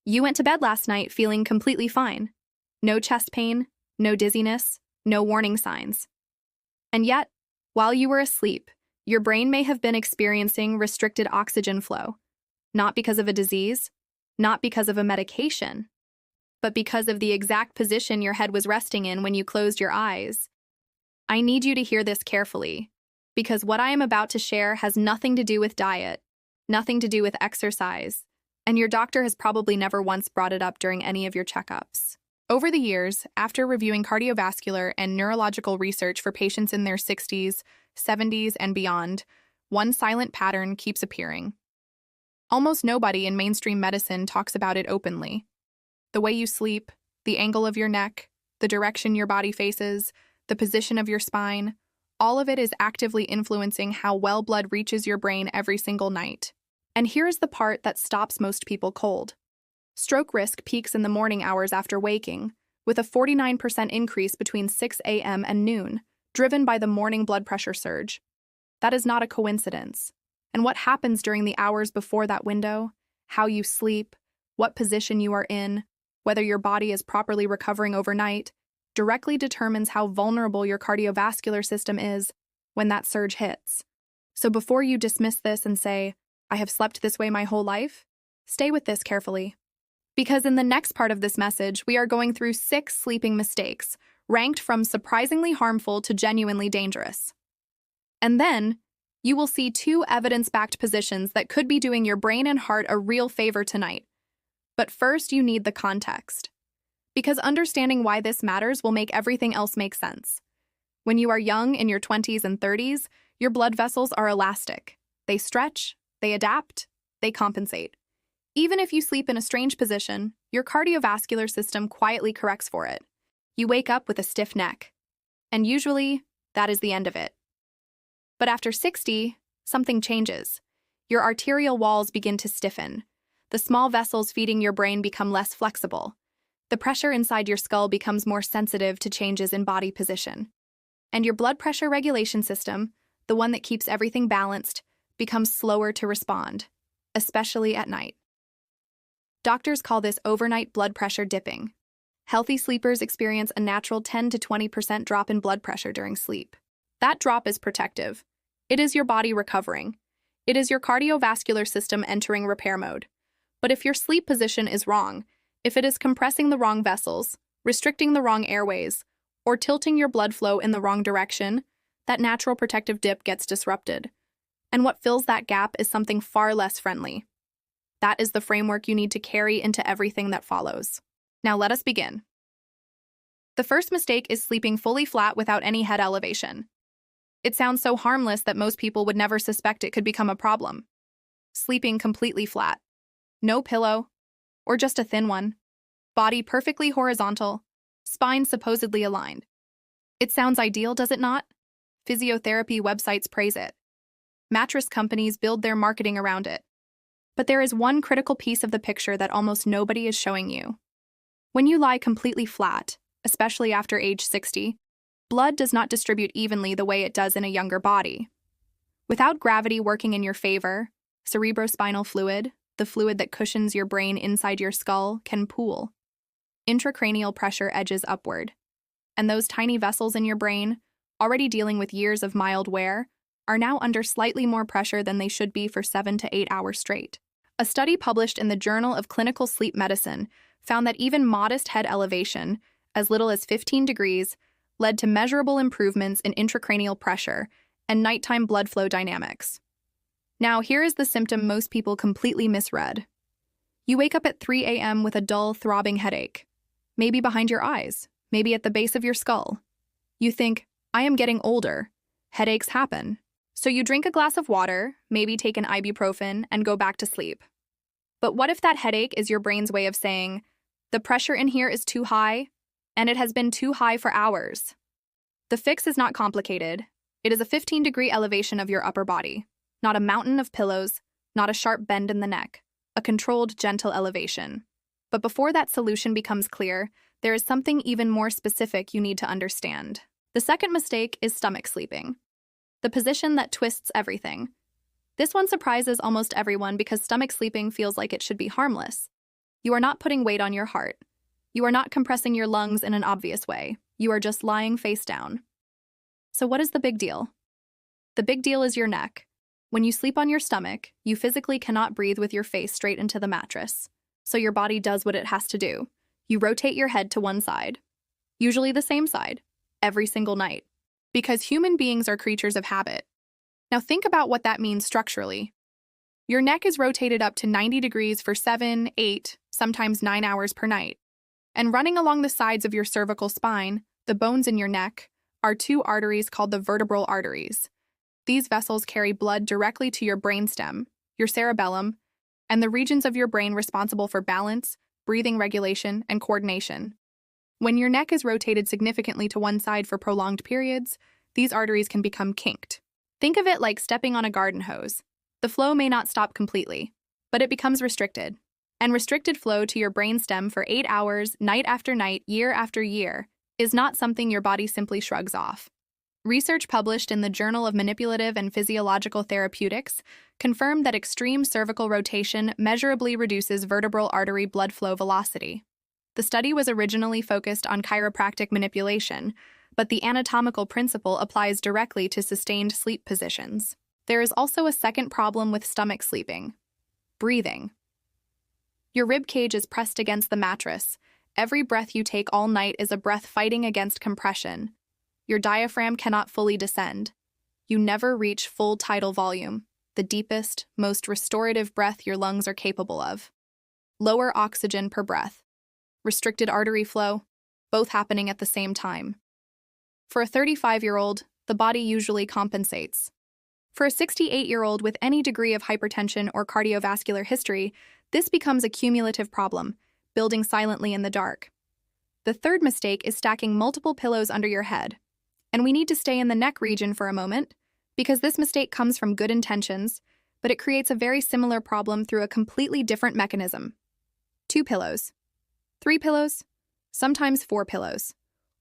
You went to bed last night feeling completely fine. No chest pain, no dizziness, no warning signs. And yet, while you were asleep, your brain may have been experiencing restricted oxygen flow, not because of a disease, not because of a medication, but because of the exact position your head was resting in when you closed your eyes. I need you to hear this carefully, because what I am about to share has nothing to do with diet, nothing to do with exercise, and your doctor has probably never once brought it up during any of your checkups. Over the years, after reviewing cardiovascular and neurological research for patients in their 60s, 70s, and beyond, one silent pattern keeps appearing. Almost nobody in mainstream medicine talks about it openly. The way you sleep, the angle of your neck, the direction your body faces, the position of your spine, all of it is actively influencing how well blood reaches your brain every single night. And here's the part that stops most people cold. Stroke risk peaks in the morning hours after waking, with a 49% increase between 6 a.m. and noon, driven by the morning blood pressure surge. That is not a coincidence. And what happens during the hours before that window, how you sleep, what position you are in, whether your body is properly recovering overnight, directly determines how vulnerable your cardiovascular system is when that surge hits. So before you dismiss this and say, "I have slept this way my whole life," stay with this carefully. Because in the next part of this message, we are going through 6 sleeping mistakes, ranked from surprisingly harmful to genuinely dangerous. And then, you will see 2 evidence-backed positions that could be doing your brain and heart a real favor tonight. But first, you need the context. Because understanding why this matters will make everything else make sense. When you are young, in your 20s and 30s, your blood vessels are elastic. They stretch, they adapt, they compensate. Even if you sleep in a strange position, your cardiovascular system quietly corrects for it. You wake up with a stiff neck. And usually, that is the end of it. But after 60, something changes. Your arterial walls begin to stiffen. The small vessels feeding your brain become less flexible. The pressure inside your skull becomes more sensitive to changes in body position. And your blood pressure regulation system, the one that keeps everything balanced, becomes slower to respond, especially at night. Doctors call this overnight blood pressure dipping. Healthy sleepers experience a natural 10 to 20% drop in blood pressure during sleep. That drop is protective. It is your body recovering. It is your cardiovascular system entering repair mode. But if your sleep position is wrong, if it is compressing the wrong vessels, restricting the wrong airways, or tilting your blood flow in the wrong direction, that natural protective dip gets disrupted. And what fills that gap is something far less friendly. That is the framework you need to carry into everything that follows. Now let us begin. The first mistake is sleeping fully flat without any head elevation. It sounds so harmless that most people would never suspect it could become a problem. Sleeping completely flat. No pillow, or just a thin one. Body perfectly horizontal, spine supposedly aligned. It sounds ideal, does it not? Physiotherapy websites praise it. Mattress companies build their marketing around it. But there is one critical piece of the picture that almost nobody is showing you. When you lie completely flat, especially after age 60, blood does not distribute evenly the way it does in a younger body. Without gravity working in your favor, cerebrospinal fluid, the fluid that cushions your brain inside your skull, can pool. Intracranial pressure edges upward. And those tiny vessels in your brain, already dealing with years of mild wear, are now under slightly more pressure than they should be for 7 to 8 hours straight. A study published in the Journal of Clinical Sleep Medicine found that even modest head elevation, as little as 15 degrees, led to measurable improvements in intracranial pressure and nighttime blood flow dynamics. Now, here is the symptom most people completely misread. You wake up at 3 a.m. with a dull, throbbing headache. Maybe behind your eyes, maybe at the base of your skull. You think, "I am getting older. Headaches happen." So you drink a glass of water, maybe take an ibuprofen, and go back to sleep. But what if that headache is your brain's way of saying, "The pressure in here is too high, and it has been too high for hours"? The fix is not complicated. It is a 15-degree elevation of your upper body. Not a mountain of pillows, not a sharp bend in the neck. A controlled, gentle elevation. But before that solution becomes clear, there is something even more specific you need to understand. The second mistake is stomach sleeping. The position that twists everything. This one surprises almost everyone because stomach sleeping feels like it should be harmless. You are not putting weight on your heart. You are not compressing your lungs in an obvious way. You are just lying face down. So what is the big deal? The big deal is your neck. When you sleep on your stomach, you physically cannot breathe with your face straight into the mattress. So your body does what it has to do. You rotate your head to one side, usually the same side, every single night. Because human beings are creatures of habit. Now think about what that means structurally. Your neck is rotated up to 90 degrees for 7, 8, sometimes 9 hours per night. And running along the sides of your cervical spine, the bones in your neck, are two arteries called the vertebral arteries. These vessels carry blood directly to your brainstem, your cerebellum, and the regions of your brain responsible for balance, breathing regulation, and coordination. When your neck is rotated significantly to one side for prolonged periods, these arteries can become kinked. Think of it like stepping on a garden hose. The flow may not stop completely, but it becomes restricted. And restricted flow to your brainstem for 8 hours, night after night, year after year, is not something your body simply shrugs off. Research published in the Journal of Manipulative and Physiological Therapeutics confirmed that extreme cervical rotation measurably reduces vertebral artery blood flow velocity. The study was originally focused on chiropractic manipulation, but the anatomical principle applies directly to sustained sleep positions. There is also a second problem with stomach sleeping: breathing. Your rib cage is pressed against the mattress. Every breath you take all night is a breath fighting against compression. Your diaphragm cannot fully descend. You never reach full tidal volume, the deepest, most restorative breath your lungs are capable of. Lower oxygen per breath. Restricted artery flow, both happening at the same time. For a 35-year-old, the body usually compensates. For a 68-year-old with any degree of hypertension or cardiovascular history, this becomes a cumulative problem, building silently in the dark. The third mistake is stacking multiple pillows under your head. And we need to stay in the neck region for a moment, because this mistake comes from good intentions, but it creates a very similar problem through a completely different mechanism. 2 pillows, 3 pillows, sometimes 4 pillows,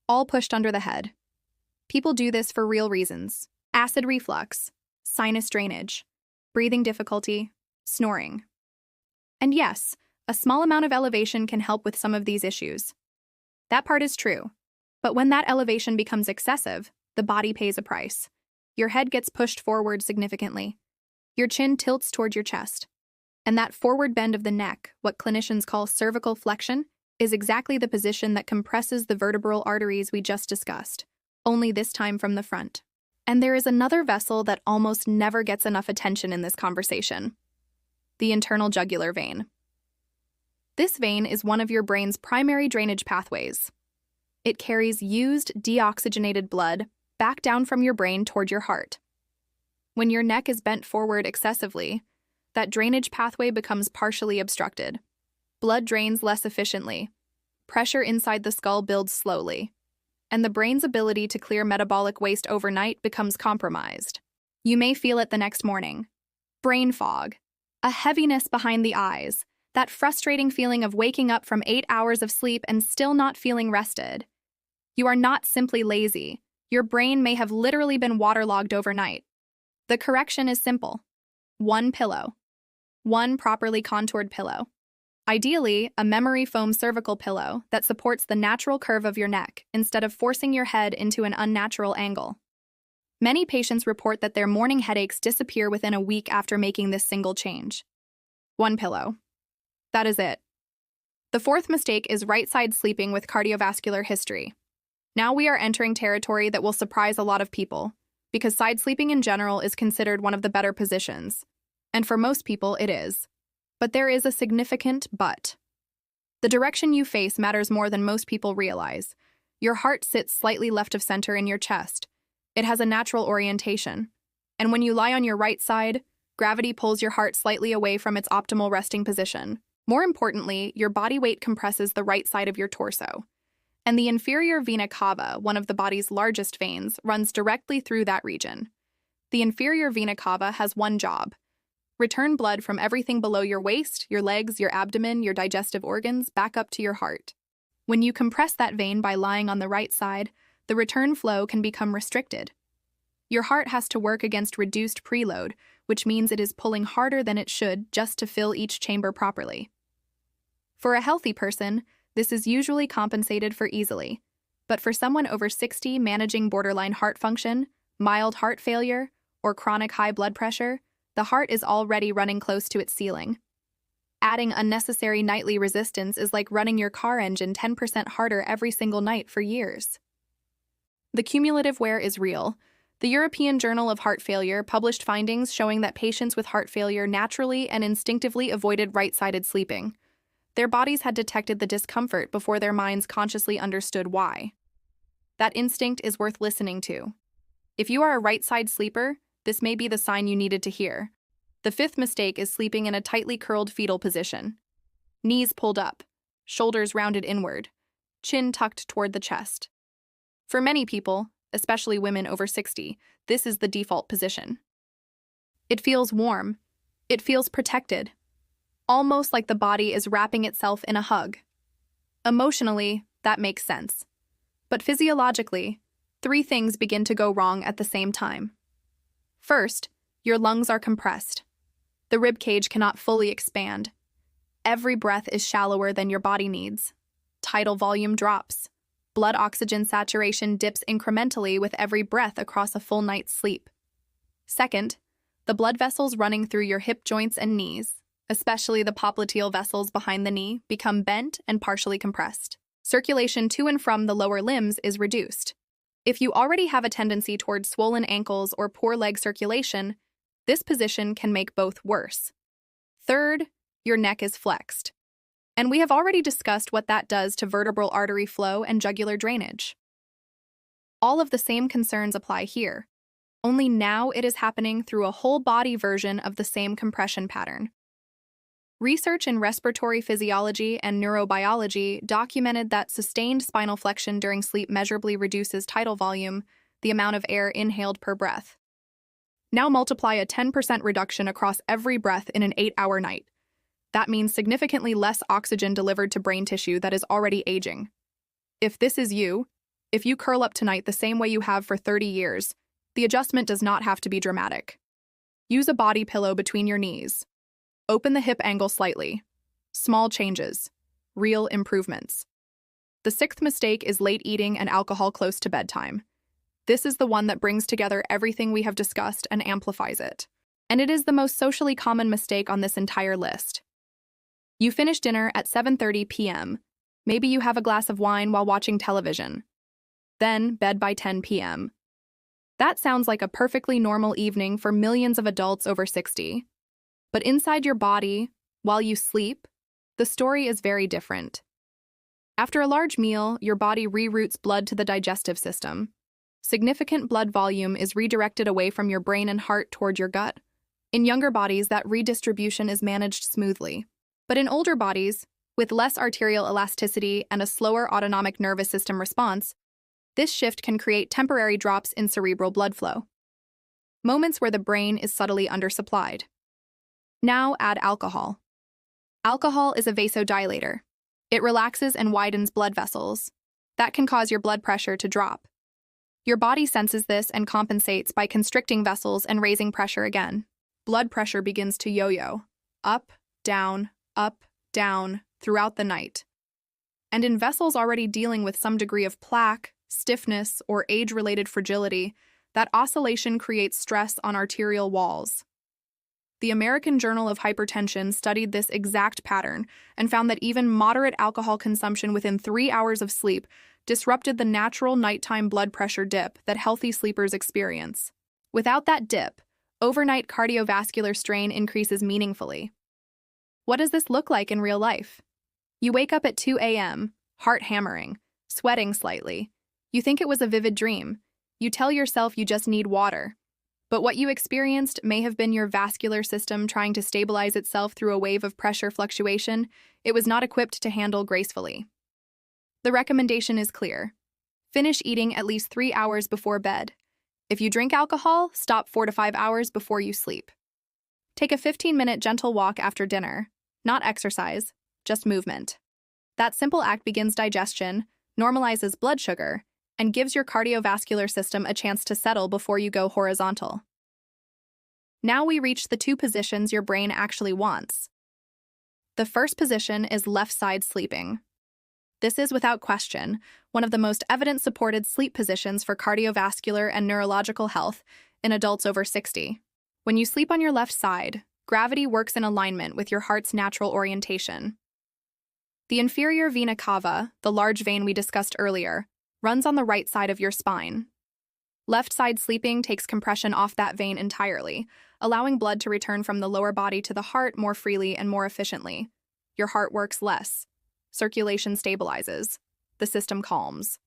all pushed under the head. People do this for real reasons: acid reflux, sinus drainage, breathing difficulty, snoring. And yes, a small amount of elevation can help with some of these issues. That part is true. But when that elevation becomes excessive, the body pays a price. Your head gets pushed forward significantly. Your chin tilts toward your chest. And that forward bend of the neck, what clinicians call cervical flexion, is exactly the position that compresses the vertebral arteries we just discussed, only this time from the front. And there is another vessel that almost never gets enough attention in this conversation: the internal jugular vein. This vein is one of your brain's primary drainage pathways. It carries used, deoxygenated blood back down from your brain toward your heart. When your neck is bent forward excessively, that drainage pathway becomes partially obstructed. Blood drains less efficiently. Pressure inside the skull builds slowly, and the brain's ability to clear metabolic waste overnight becomes compromised. You may feel it the next morning: brain fog, a heaviness behind the eyes, that frustrating feeling of waking up from 8 hours of sleep and still not feeling rested. You are not simply lazy. Your brain may have literally been waterlogged overnight. The correction is simple: 1 pillow. 1 properly contoured pillow. Ideally, a memory foam cervical pillow that supports the natural curve of your neck instead of forcing your head into an unnatural angle. Many patients report that their morning headaches disappear within a week after making this single change. 1 pillow. That is it. The fourth mistake is right-side sleeping with cardiovascular history. Now we are entering territory that will surprise a lot of people, because side sleeping in general is considered one of the better positions. And for most people, it is. But there is a significant but. The direction you face matters more than most people realize. Your heart sits slightly left of center in your chest. It has a natural orientation. And when you lie on your right side, gravity pulls your heart slightly away from its optimal resting position. More importantly, your body weight compresses the right side of your torso. And the inferior vena cava, one of the body's largest veins, runs directly through that region. The inferior vena cava has one job: return blood from everything below your waist, your legs, your abdomen, your digestive organs, back up to your heart. When you compress that vein by lying on the right side, the return flow can become restricted. Your heart has to work against reduced preload, which means it is pulling harder than it should just to fill each chamber properly. For a healthy person, this is usually compensated for easily. But for someone over 60 managing borderline heart function, mild heart failure, or chronic high blood pressure, the heart is already running close to its ceiling. Adding unnecessary nightly resistance is like running your car engine 10% harder every single night for years. The cumulative wear is real. The European Journal of Heart Failure published findings showing that patients with heart failure naturally and instinctively avoided right-sided sleeping. Their bodies had detected the discomfort before their minds consciously understood why. That instinct is worth listening to. If you are a right-side sleeper, this may be the sign you needed to hear. The fifth mistake is sleeping in a tightly curled fetal position. Knees pulled up, shoulders rounded inward, chin tucked toward the chest. For many people, especially women over 60, this is the default position. It feels warm. It feels protected. Almost like the body is wrapping itself in a hug. Emotionally, that makes sense. But physiologically, three things begin to go wrong at the same time. First, your lungs are compressed. The rib cage cannot fully expand. Every breath is shallower than your body needs. Tidal volume drops. Blood oxygen saturation dips incrementally with every breath across a full night's sleep. Second, the blood vessels running through your hip joints and knees, especially the popliteal vessels behind the knee, become bent and partially compressed. Circulation to and from the lower limbs is reduced. If you already have a tendency towards swollen ankles or poor leg circulation, this position can make both worse. Third, your neck is flexed. And we have already discussed what that does to vertebral artery flow and jugular drainage. All of the same concerns apply here, only now it is happening through a whole body version of the same compression pattern. Research in respiratory physiology and neurobiology documented that sustained spinal flexion during sleep measurably reduces tidal volume, the amount of air inhaled per breath. Now multiply a 10% reduction across every breath in an 8-hour night. That means significantly less oxygen delivered to brain tissue that is already aging. If this is you, if you curl up tonight the same way you have for 30 years, the adjustment does not have to be dramatic. Use a body pillow between your knees. Open the hip angle slightly. Small changes. Real improvements. The sixth mistake is late eating and alcohol close to bedtime. This is the one that brings together everything we have discussed and amplifies it. And it is the most socially common mistake on this entire list. You finish dinner at 7:30 p.m. Maybe you have a glass of wine while watching television. Then bed by 10 p.m. That sounds like a perfectly normal evening for millions of adults over 60. But inside your body, while you sleep, the story is very different. After a large meal, your body reroutes blood to the digestive system. Significant blood volume is redirected away from your brain and heart toward your gut. In younger bodies, that redistribution is managed smoothly. But in older bodies, with less arterial elasticity and a slower autonomic nervous system response, this shift can create temporary drops in cerebral blood flow. Moments where the brain is subtly undersupplied. Now add alcohol. Alcohol is a vasodilator. It relaxes and widens blood vessels. That can cause your blood pressure to drop. Your body senses this and compensates by constricting vessels and raising pressure again. Blood pressure begins to yo-yo, up, down, throughout the night. And in vessels already dealing with some degree of plaque, stiffness, or age-related fragility, that oscillation creates stress on arterial walls. The American Journal of Hypertension studied this exact pattern and found that even moderate alcohol consumption within 3 hours of sleep disrupted the natural nighttime blood pressure dip that healthy sleepers experience. Without that dip, overnight cardiovascular strain increases meaningfully. What does this look like in real life? You wake up at 2 a.m., heart hammering, sweating slightly. You think it was a vivid dream. You tell yourself you just need water. But what you experienced may have been your vascular system trying to stabilize itself through a wave of pressure fluctuation it was not equipped to handle gracefully. The recommendation is clear. Finish eating at least 3 hours before bed. If you drink alcohol, stop 4 to 5 hours before you sleep. Take a 15-minute gentle walk after dinner. Not exercise, just movement. That simple act begins digestion, normalizes blood sugar, and gives your cardiovascular system a chance to settle before you go horizontal. Now we reach the two positions your brain actually wants. The first position is left side sleeping. This is, without question, one of the most evidence-supported sleep positions for cardiovascular and neurological health in adults over 60. When you sleep on your left side, gravity works in alignment with your heart's natural orientation. The inferior vena cava, the large vein we discussed earlier, runs on the right side of your spine. Left side sleeping takes compression off that vein entirely, allowing blood to return from the lower body to the heart more freely and more efficiently. Your heart works less. Circulation stabilizes. The system calms.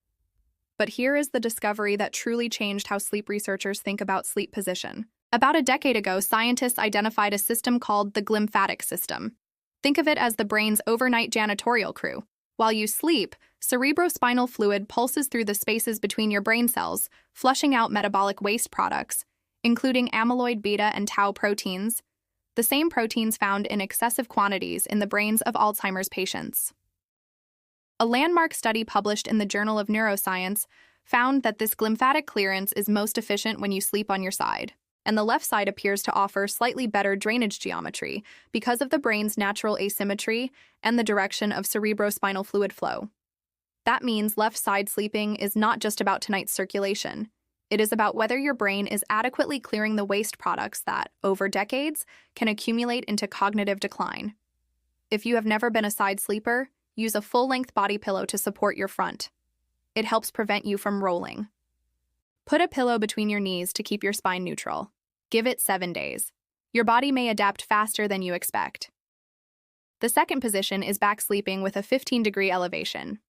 But here is the discovery that truly changed how sleep researchers think about sleep position. About a decade ago, scientists identified a system called the glymphatic system. Think of it as the brain's overnight janitorial crew. While you sleep, cerebrospinal fluid pulses through the spaces between your brain cells, flushing out metabolic waste products, including amyloid beta and tau proteins, the same proteins found in excessive quantities in the brains of Alzheimer's patients. A landmark study published in the Journal of Neuroscience found that this glymphatic clearance is most efficient when you sleep on your side, and the left side appears to offer slightly better drainage geometry because of the brain's natural asymmetry and the direction of cerebrospinal fluid flow. That means left side sleeping is not just about tonight's circulation. It is about whether your brain is adequately clearing the waste products that, over decades, can accumulate into cognitive decline. If you have never been a side sleeper, use a full-length body pillow to support your front. It helps prevent you from rolling. Put a pillow between your knees to keep your spine neutral. Give it 7 days. Your body may adapt faster than you expect. The second position is back sleeping with a 15-degree elevation.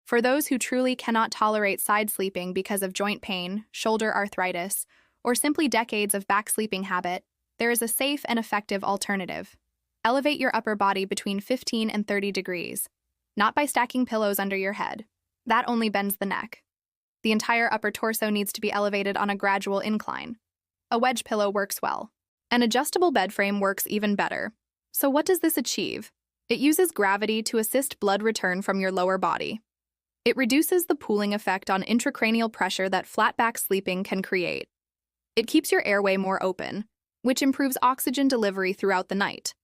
For those who truly cannot tolerate side sleeping because of joint pain, shoulder arthritis, or simply decades of back sleeping habit, there is a safe and effective alternative. Elevate your upper body between 15 and 30 degrees, not by stacking pillows under your head. That only bends the neck. The entire upper torso needs to be elevated on a gradual incline. A wedge pillow works well. An adjustable bed frame works even better. So what does this achieve? It uses gravity to assist blood return from your lower body. It reduces the pooling effect on intracranial pressure that flat back sleeping can create. It keeps your airway more open, which improves oxygen delivery throughout the night.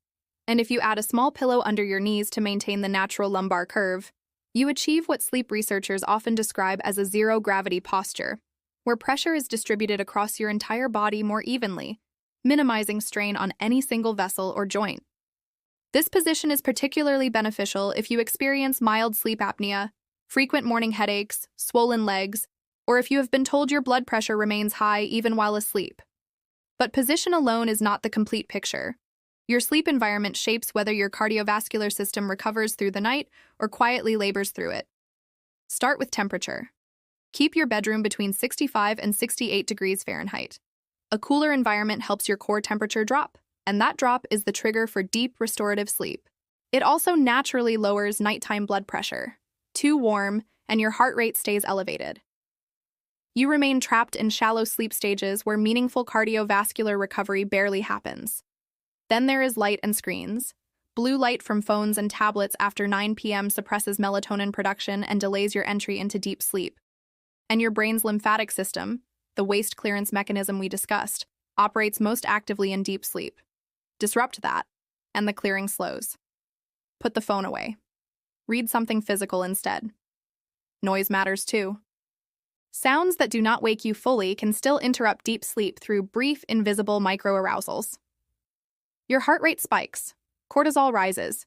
And if you add a small pillow under your knees to maintain the natural lumbar curve, you achieve what sleep researchers often describe as a zero-gravity posture, where pressure is distributed across your entire body more evenly, minimizing strain on any single vessel or joint. This position is particularly beneficial if you experience mild sleep apnea, frequent morning headaches, swollen legs, or if you have been told your blood pressure remains high even while asleep. But position alone is not the complete picture. Your sleep environment shapes whether your cardiovascular system recovers through the night or quietly labors through it. Start with temperature. Keep your bedroom between 65 and 68 degrees Fahrenheit. A cooler environment helps your core temperature drop, and that drop is the trigger for deep restorative sleep. It also naturally lowers nighttime blood pressure. Too warm, and your heart rate stays elevated. You remain trapped in shallow sleep stages where meaningful cardiovascular recovery barely happens. Then there is light and screens. Blue light from phones and tablets after 9 p.m. suppresses melatonin production and delays your entry into deep sleep. And your brain's lymphatic system, the waste clearance mechanism we discussed, operates most actively in deep sleep. Disrupt that, and the clearing slows. Put the phone away. Read something physical instead. Noise matters too. Sounds that do not wake you fully can still interrupt deep sleep through brief, invisible microarousals. Your heart rate spikes. Cortisol rises.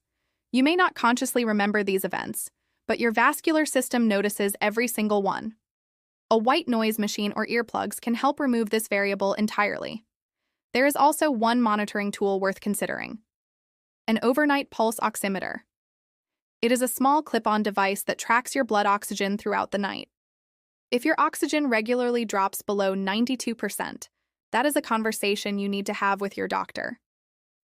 You may not consciously remember these events, but your vascular system notices every single one. A white noise machine or earplugs can help remove this variable entirely. There is also one monitoring tool worth considering: an overnight pulse oximeter. It is a small clip-on device that tracks your blood oxygen throughout the night. If your oxygen regularly drops below 92%, that is a conversation you need to have with your doctor.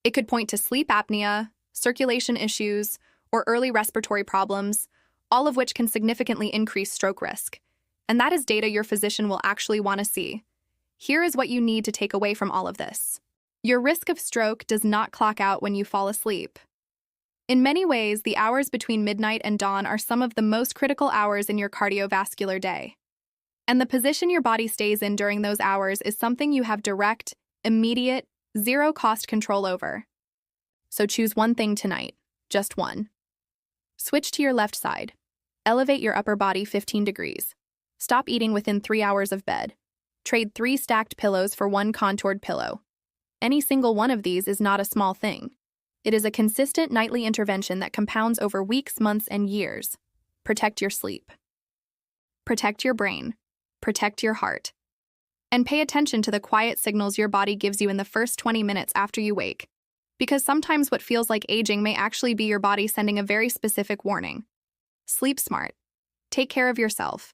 It could point to sleep apnea, circulation issues, or early respiratory problems, all of which can significantly increase stroke risk. And that is data your physician will actually want to see. Here is what you need to take away from all of this. Your risk of stroke does not clock out when you fall asleep. In many ways, the hours between midnight and dawn are some of the most critical hours in your cardiovascular day. And the position your body stays in during those hours is something you have direct, immediate, zero-cost control over. So choose one thing tonight. just one. Switch to your left side. Elevate your upper body 15 degrees. Stop eating within 3 hours of bed. Trade 3 stacked pillows for 1 contoured pillow. Any single one of these is not a small thing. It is a consistent nightly intervention that compounds over weeks, months, and years. Protect your sleep. Protect your brain. Protect your heart. And pay attention to the quiet signals your body gives you in the first 20 minutes after you wake. Because sometimes what feels like aging may actually be your body sending a very specific warning. Sleep smart. Take care of yourself.